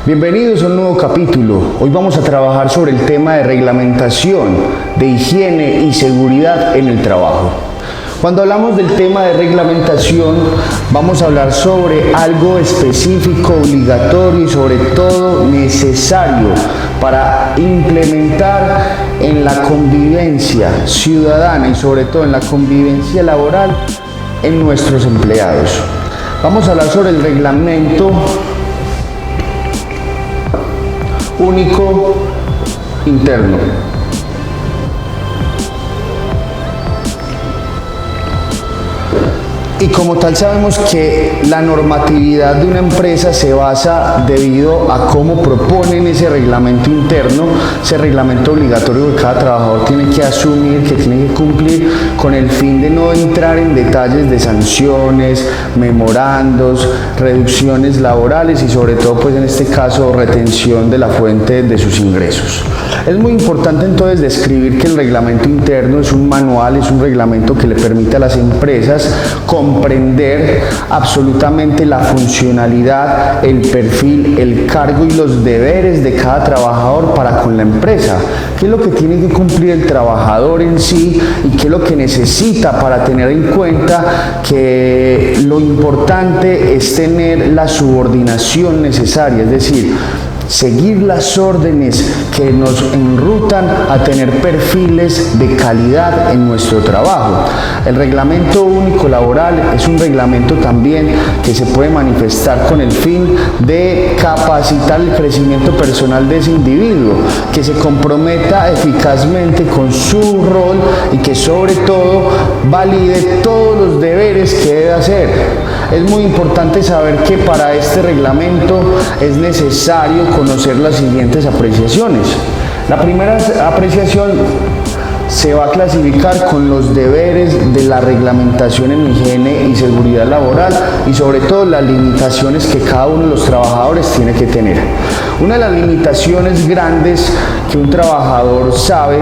Bienvenidos a un nuevo capítulo. Hoy vamos a trabajar sobre el tema de reglamentación, de higiene y seguridad en el trabajo. Cuando hablamos del tema de reglamentación, vamos a hablar sobre algo específico, obligatorio y sobre todo necesario para implementar en la convivencia ciudadana y sobre todo en la convivencia laboral en nuestros empleados. Vamos a hablar sobre el reglamento único interno. Y como tal sabemos que la normatividad de una empresa se basa debido a cómo proponen ese reglamento interno, ese reglamento obligatorio que cada trabajador tiene que asumir, que tiene que cumplir, con el fin de no entrar en detalles de sanciones, memorandos, reducciones laborales y sobre todo pues en este caso retención de la fuente de sus ingresos. Es muy importante entonces describir que el reglamento interno es un manual, es un reglamento que le permite a las empresas comprender absolutamente la funcionalidad, el perfil, el cargo y los deberes de cada trabajador para con la empresa. ¿Qué es lo que tiene que cumplir el trabajador en sí y qué es lo que necesita para tener en cuenta que lo importante es tener la subordinación necesaria? Es decir, seguir las órdenes que nos enrutan a tener perfiles de calidad en nuestro trabajo. El reglamento único laboral es un reglamento también que se puede manifestar con el fin de capacitar el crecimiento personal de ese individuo, que se comprometa eficazmente con su rol y que sobre todo valide todos los deberes que debe hacer. Es muy importante saber que para este reglamento es necesario conocer las siguientes apreciaciones. La primera apreciación se va a clasificar con los deberes de la reglamentación en higiene y seguridad laboral y sobre todo las limitaciones que cada uno de los trabajadores tiene que tener. Una de las limitaciones grandes que un trabajador sabe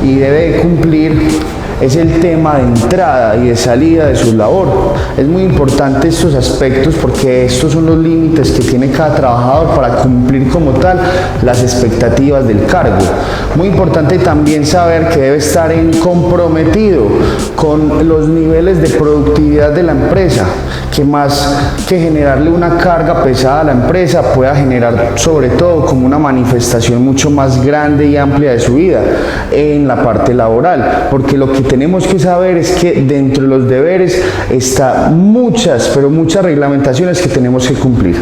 y debe cumplir es el tema de entrada y de salida de su labor. Es muy importante estos aspectos porque estos son los límites que tiene cada trabajador para cumplir como tal las expectativas del cargo. Muy importante también saber que debe estar comprometido con los niveles de productividad de la empresa, que más que generarle una carga pesada a la empresa pueda generar sobre todo como una manifestación mucho más grande y amplia de su vida en la parte laboral, porque lo que tenemos que saber es que dentro de los deberes está muchas reglamentaciones que tenemos que cumplir.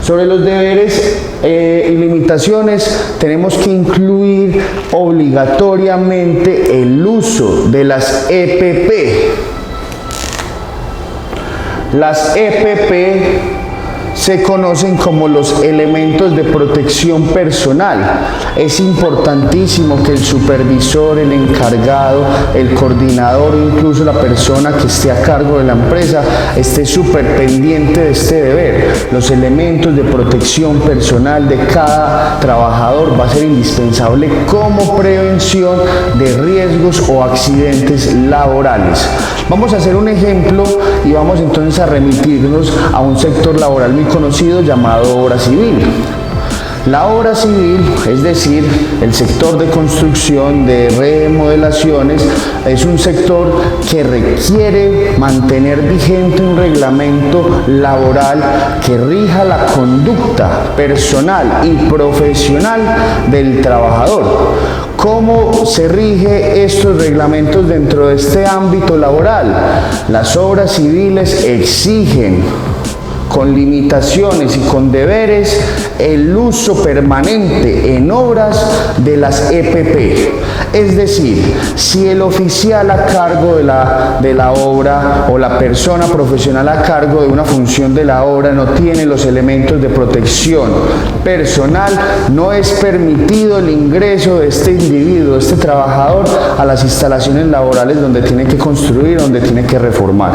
Sobre los deberes y limitaciones tenemos que incluir obligatoriamente el uso de las EPP. Las EPP se conocen como los elementos de protección personal. Es importantísimo que el supervisor, el encargado, el coordinador o incluso la persona que esté a cargo de la empresa esté súper pendiente de este deber. Los elementos de protección personal de cada trabajador va a ser indispensable como prevención de riesgos o accidentes laborales. Vamos a hacer un ejemplo y vamos entonces a remitirnos a un sector laboral muy conocido llamado obra civil. La obra civil, es decir, el sector de construcción, de remodelaciones, es un sector que requiere mantener vigente un reglamento laboral que rija la conducta personal y profesional del trabajador. ¿Cómo se rige estos reglamentos dentro de este ámbito laboral? Las obras civiles exigen con limitaciones y con deberes el uso permanente en obras de las EPP. Es decir, si el oficial a cargo de la obra o la persona profesional a cargo de una función de la obra no tiene los elementos de protección personal, no es permitido el ingreso de este individuo, de este trabajador, a las instalaciones laborales donde tiene que construir, donde tiene que reformar.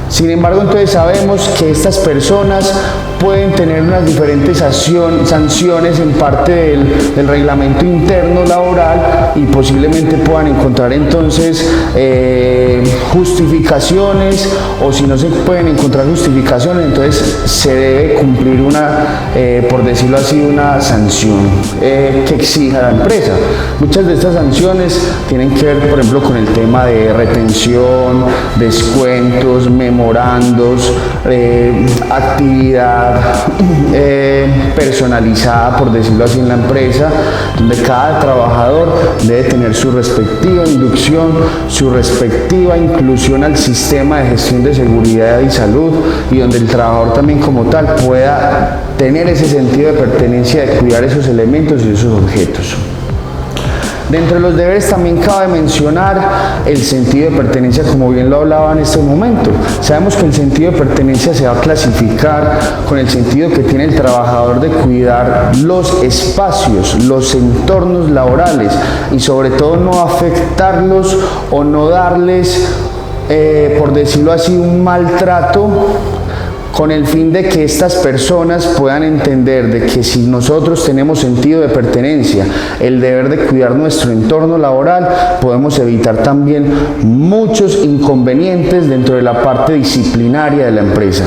Sin embargo, entonces sabemos que estas personas pueden tener unas diferentes sanciones en parte del reglamento interno laboral y posiblemente puedan encontrar entonces justificaciones, o si no se pueden encontrar justificaciones, entonces se debe cumplir por decirlo así, una sanción que exija la empresa. Muchas de estas sanciones tienen que ver, por ejemplo, con el tema de retención, descuentos, memorandos, actividad personalizada, por decirlo así, en la empresa, donde cada trabajador debe tener su respectiva inducción, su respectiva inclusión al sistema de gestión de seguridad y salud, y donde el trabajador también como tal pueda tener ese sentido de pertenencia, de cuidar esos elementos y esos objetos. Dentro de los deberes también cabe mencionar el sentido de pertenencia, como bien lo hablaba en este momento. Sabemos que el sentido de pertenencia se va a clasificar con el sentido que tiene el trabajador de cuidar los espacios, los entornos laborales y sobre todo no afectarlos o no darles, por decirlo así, un maltrato, con el fin de que estas personas puedan entender de que si nosotros tenemos sentido de pertenencia, el deber de cuidar nuestro entorno laboral, podemos evitar también muchos inconvenientes dentro de la parte disciplinaria de la empresa.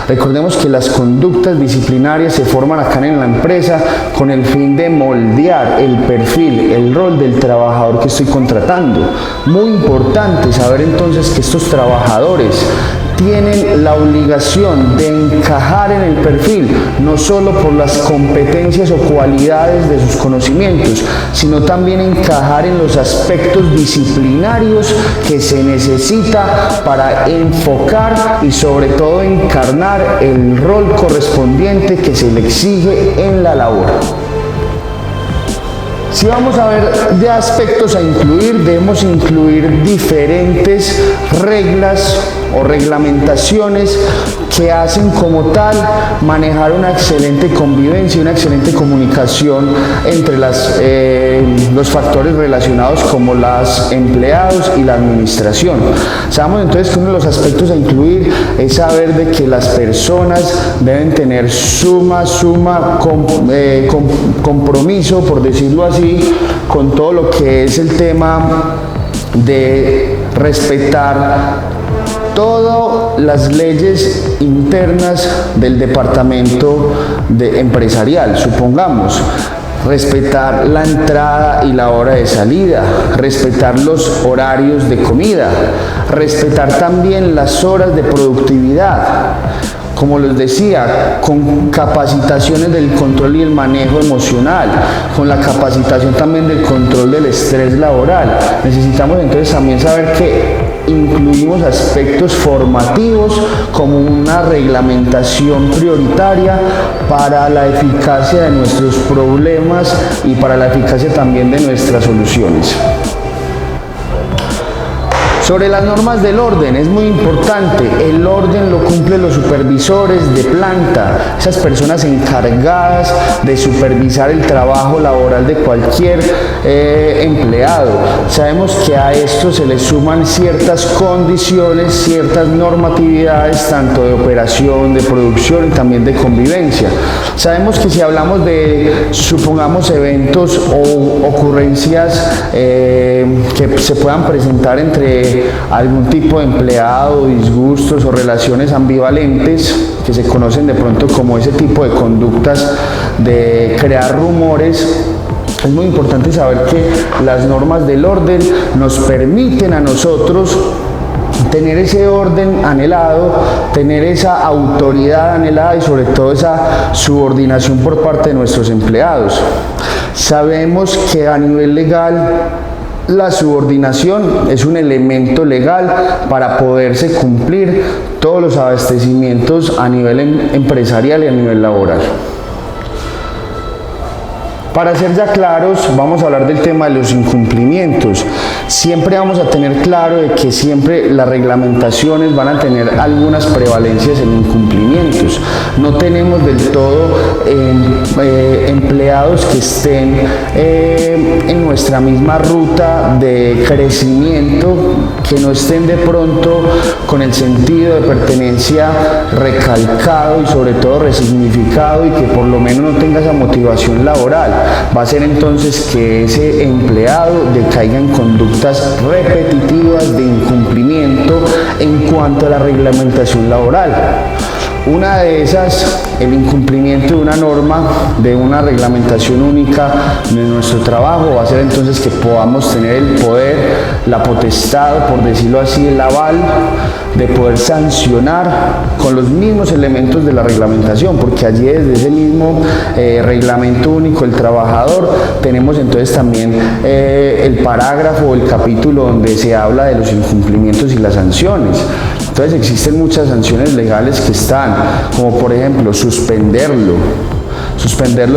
Recordemos que las conductas disciplinarias se forman acá en la empresa con el fin de moldear el perfil, el rol del trabajador que estoy contratando. Muy importante saber entonces que estos trabajadores tienen la obligación de encajar en el perfil, no solo por las competencias o cualidades de sus conocimientos, sino también encajar en los aspectos disciplinarios que se necesita para enfocar y sobre todo encarnar el rol correspondiente que se le exige en la labor. Si vamos a ver de aspectos a incluir, debemos incluir diferentes reglas o reglamentaciones que hacen como tal manejar una excelente convivencia y una excelente comunicación entre los factores relacionados como los empleados y la administración. Sabemos entonces que uno de los aspectos a incluir es saber de que las personas deben tener suma compromiso, por decirlo así, con todo lo que es el tema de respetar todas las leyes internas del departamento empresarial. Supongamos, respetar la entrada y la hora de salida, respetar los horarios de comida, respetar también las horas de productividad. Como les decía, con capacitaciones del control y el manejo emocional, con la capacitación también del control del estrés laboral. Necesitamos entonces también saber que incluimos aspectos formativos como una reglamentación prioritaria para la eficacia de nuestros problemas y para la eficacia también de nuestras soluciones. Sobre las normas del orden, es muy importante, el orden lo cumplen los supervisores de planta, esas personas encargadas de supervisar el trabajo laboral de cualquier empleado. Sabemos que a esto se le suman ciertas condiciones, ciertas normatividades, tanto de operación, de producción y también de convivencia. Sabemos que si hablamos de, supongamos, eventos o ocurrencias que se puedan presentar entre algún tipo de empleado, disgustos o relaciones ambivalentes, que se conocen de pronto como ese tipo de conductas de crear rumores, es muy importante saber que las normas del orden nos permiten a nosotros tener ese orden anhelado, tener esa autoridad anhelada y sobre todo esa subordinación por parte de nuestros empleados. Sabemos que a nivel legal la subordinación es un elemento legal para poderse cumplir todos los abastecimientos a nivel empresarial y a nivel laboral. Para ser ya claros, vamos a hablar del tema de los incumplimientos. Siempre vamos a tener claro de que siempre las reglamentaciones van a tener algunas prevalencias en incumplimientos. No tenemos del todo empleados que estén en nuestra misma ruta de crecimiento, que no estén de pronto con el sentido de pertenencia recalcado y sobre todo resignificado, y que por lo menos no tenga esa motivación laboral. Va a ser entonces que ese empleado decaiga en conductas repetitivas de incumplimiento en cuanto a la reglamentación laboral. Una de esas, el incumplimiento de una norma, de una reglamentación única de nuestro trabajo, va a ser entonces que podamos tener el poder, la potestad, por decirlo así, el aval de poder sancionar con los mismos elementos de la reglamentación, porque allí desde ese mismo reglamento único del trabajador tenemos entonces también el parágrafo o el capítulo donde se habla de los incumplimientos y las sanciones. Entonces existen muchas sanciones legales que están, como por ejemplo suspenderlo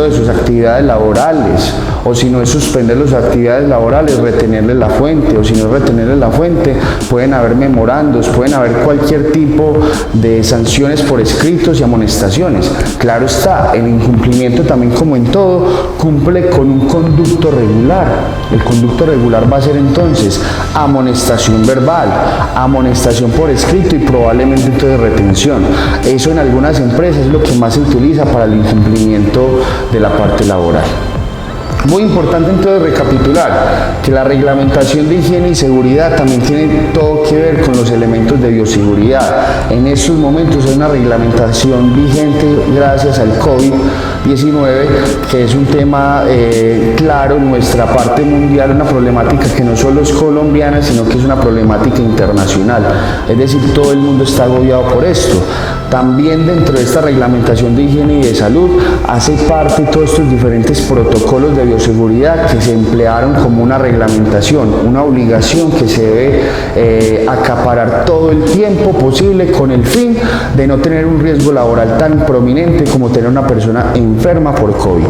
de sus actividades laborales, o si no es suspenderlo de sus actividades laborales, retenerle la fuente, o si no es retenerle la fuente, pueden haber memorandos, pueden haber cualquier tipo de sanciones por escritos y amonestaciones. Claro está, el incumplimiento también, como en todo, cumple con un conducto regular. El conducto regular va a ser entonces amonestación verbal, amonestación por escrito y probablemente entonces retención. Eso en algunas empresas es lo que más se utiliza para el incumplimiento de la parte laboral. Muy importante entonces recapitular que la reglamentación de higiene y seguridad también tiene todo que ver con los elementos de bioseguridad. En estos momentos hay una reglamentación vigente gracias al COVID-19, que es un tema claro en nuestra parte mundial, una problemática que no solo es colombiana, sino que es una problemática internacional. Es decir, todo el mundo está agobiado por esto. También dentro de esta reglamentación de higiene y de salud hace parte todos estos diferentes protocolos de bioseguridad que se emplearon como una reglamentación, una obligación que se debe acaparar todo el tiempo posible con el fin de no tener un riesgo laboral tan prominente como tener una persona enferma por COVID.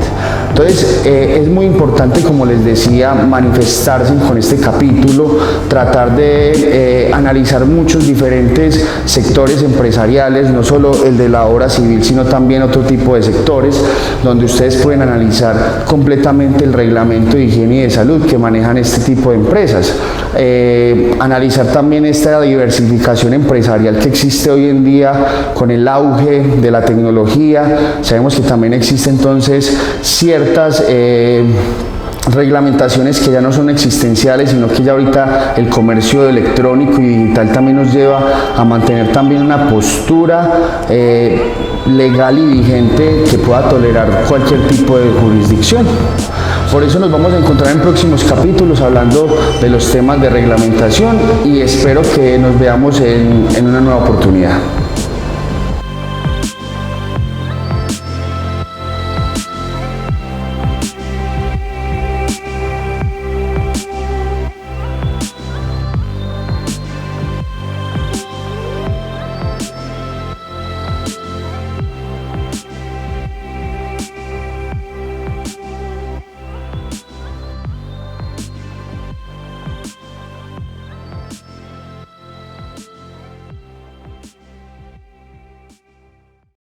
Entonces es muy importante, como les decía, manifestarse con este capítulo, tratar de analizar muchos diferentes sectores empresariales, no solo el de la obra civil, sino también otro tipo de sectores, donde ustedes pueden analizar completamente el reglamento de higiene y de salud que manejan este tipo de empresas. Analizar también esta diversificación empresarial que existe hoy en día con el auge de la tecnología. Sabemos que también existe entonces ciertas reglamentaciones que ya no son existenciales, sino que ya ahorita el comercio electrónico y digital también nos lleva a mantener también una postura legal y vigente que pueda tolerar cualquier tipo de jurisdicción. Por eso nos vamos a encontrar en próximos capítulos hablando de los temas de reglamentación, y espero que nos veamos en una nueva oportunidad.